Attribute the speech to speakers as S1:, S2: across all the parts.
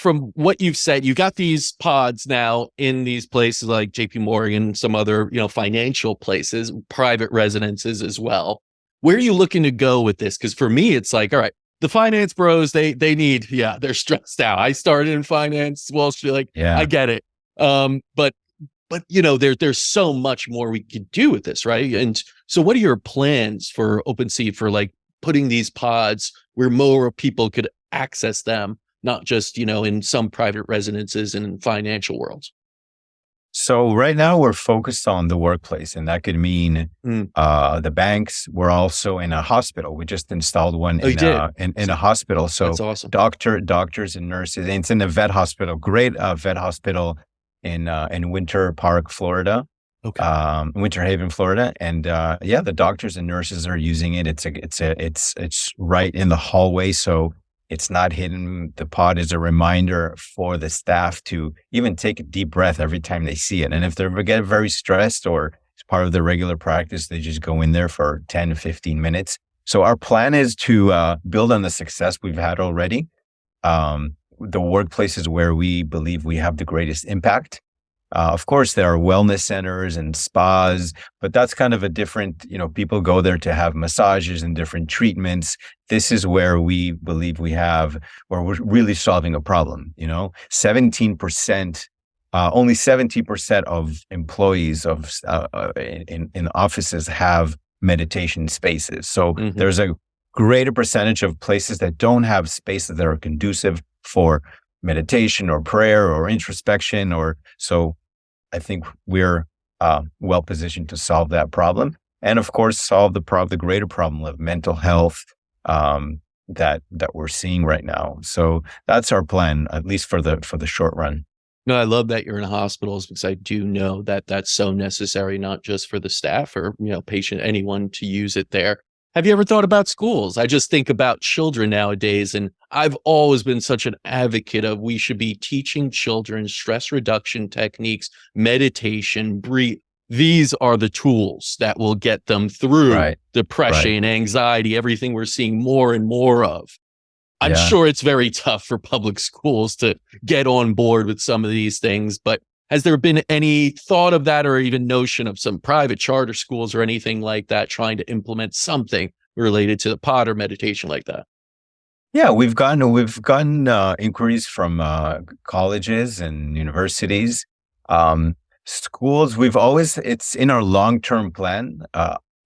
S1: from what you've said, you got these pods now in these places like JP Morgan, some other, financial places, private residences as well. Where are you looking to go with this? Because for me, it's like, all right, the finance bros, they're stressed out. I started in finance, Wall Street, like, I get it. But there's so much more we could do with this, right? And so what are your plans for OpenSeed for like putting these pods where more people could access them, not just, in some private residences and financial worlds?
S2: So right now we're focused on the workplace, and that could mean the banks. We're also in a hospital. We just installed one in a hospital. So
S1: that's awesome.
S2: Doctors and nurses. And it's in a vet hospital, great vet hospital in Winter Park, Florida.
S1: Okay.
S2: Winter Haven, Florida. And the doctors and nurses are using it. It's right in the hallway. So it's not hidden. The pod is a reminder for the staff to even take a deep breath every time they see it. And if they get very stressed or it's part of their regular practice, they just go in there for 10 to 15 minutes. So our plan is to build on the success we've had already. The workplaces where we believe we have the greatest impact. Of course, there are wellness centers and spas, but that's kind of a different, people go there to have massages and different treatments. This is where we believe where we're really solving a problem. 17%, only 17% of employees in offices have meditation spaces. So there's a greater percentage of places that don't have spaces that are conducive for meditation or prayer or introspection so I think we're well positioned to solve that problem, and of course solve the greater problem of mental health that we're seeing right now. So that's our plan, at least for the short run.
S1: No, I love that you're in hospitals, because I do know that that's so necessary, not just for the staff or patient, anyone to use it there. Have you ever thought about schools? I just think about children nowadays, and I've always been such an advocate of we should be teaching children stress reduction techniques, meditation, breathe. These are the tools that will get them through depression, anxiety, everything we're seeing more and more of. I'm sure it's very tough for public schools to get on board with some of these things, but has there been any thought of that, or even notion of some private charter schools or anything like that trying to implement something related to the pod or meditation like that?
S2: Yeah, we've gotten inquiries from colleges and universities, schools. It's in our long-term plan.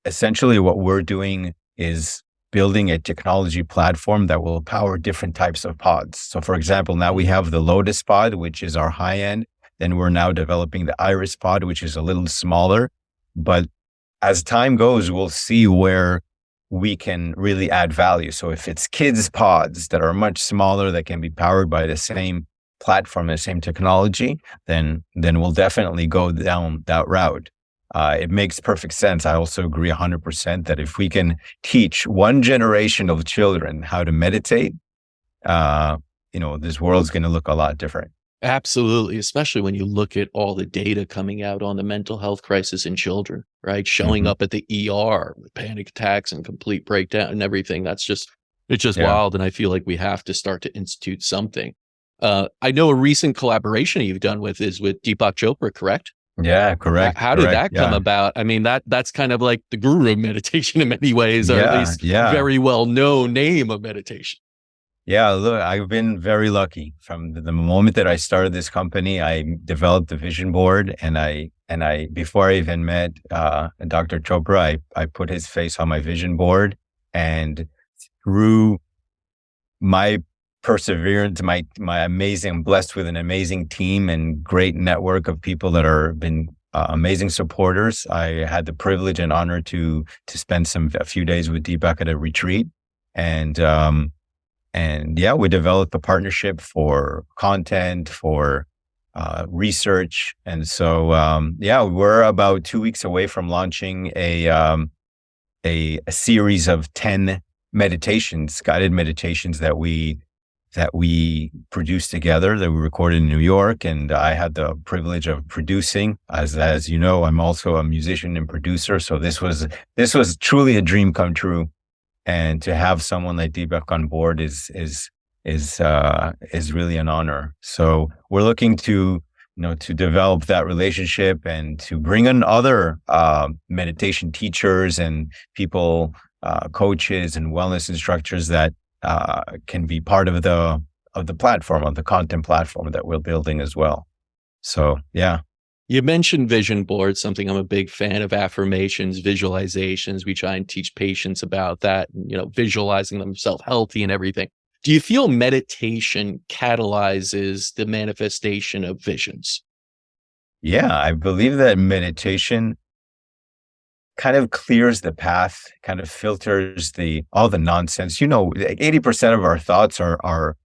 S2: Essentially, what we're doing is building a technology platform that will power different types of pods. So, for example, now we have the Lotus pod, which is our high end. Then we're now developing the Iris pod, which is a little smaller. But as time goes, we'll see where we can really add value. So if it's kids pods that are much smaller, that can be powered by the same platform, the same technology, then we'll definitely go down that route. It makes perfect sense. I also agree 100% that if we can teach one generation of children how to meditate, this world's going to look a lot different.
S1: Absolutely, especially when you look at all the data coming out on the mental health crisis in children, right? Showing up at the ER with panic attacks and complete breakdown and everything. It's just wild. And I feel like we have to start to institute something. I know a recent collaboration you've done is with Deepak Chopra, correct?
S2: Yeah, correct.
S1: How did that come about? I mean, that's kind of like the guru of meditation in many ways, or at least very well-known name of meditation.
S2: Yeah, look, I've been very lucky. From the moment that I started this company, I developed a vision board, and I before I even met Dr. Chopra, I put his face on my vision board, and through my perseverance, I'm blessed with an amazing team and great network of people that are been amazing supporters. I had the privilege and honor to spend a few days with Deepak at a retreat, and we developed a partnership for content, for research. And so, we're about 2 weeks away from launching a series of 10 meditations, guided meditations that we produced together, that we recorded in New York. And I had the privilege of producing. As you know, I'm also a musician and producer. So this was truly a dream come true. And to have someone like Deepak on board is is really an honor. So we're looking to to develop that relationship and to bring in other meditation teachers and people, coaches and wellness instructors that can be part of the platform, of the content platform that we're building as well. So yeah.
S1: You mentioned vision boards, something I'm a big fan of: affirmations, visualizations. We try and teach patients about that, visualizing themselves healthy and everything. Do you feel meditation catalyzes the manifestation of visions?
S2: Yeah, I believe that meditation kind of clears the path, kind of filters all the nonsense. 80% of our thoughts are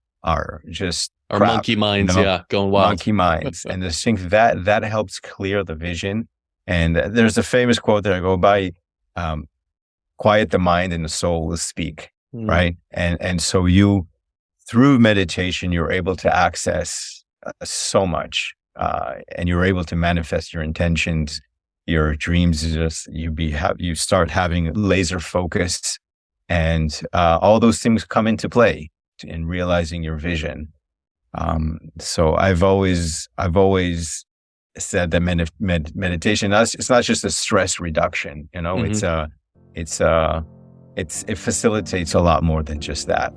S2: just
S1: Our
S2: crap,
S1: monkey minds, yeah, going wild.
S2: monkey minds. And just think that helps clear the vision. And there's a famous quote that I go by, quiet the mind and the soul will speak,
S1: Mm.
S2: right? And so through meditation, you're able to access so much, and you're able to manifest your intentions, your dreams. You start having laser focus, and all those things come into play in realizing your vision. So I've always said that meditation, it's not just a stress reduction.
S1: Mhm.
S2: It facilitates a lot more than just that.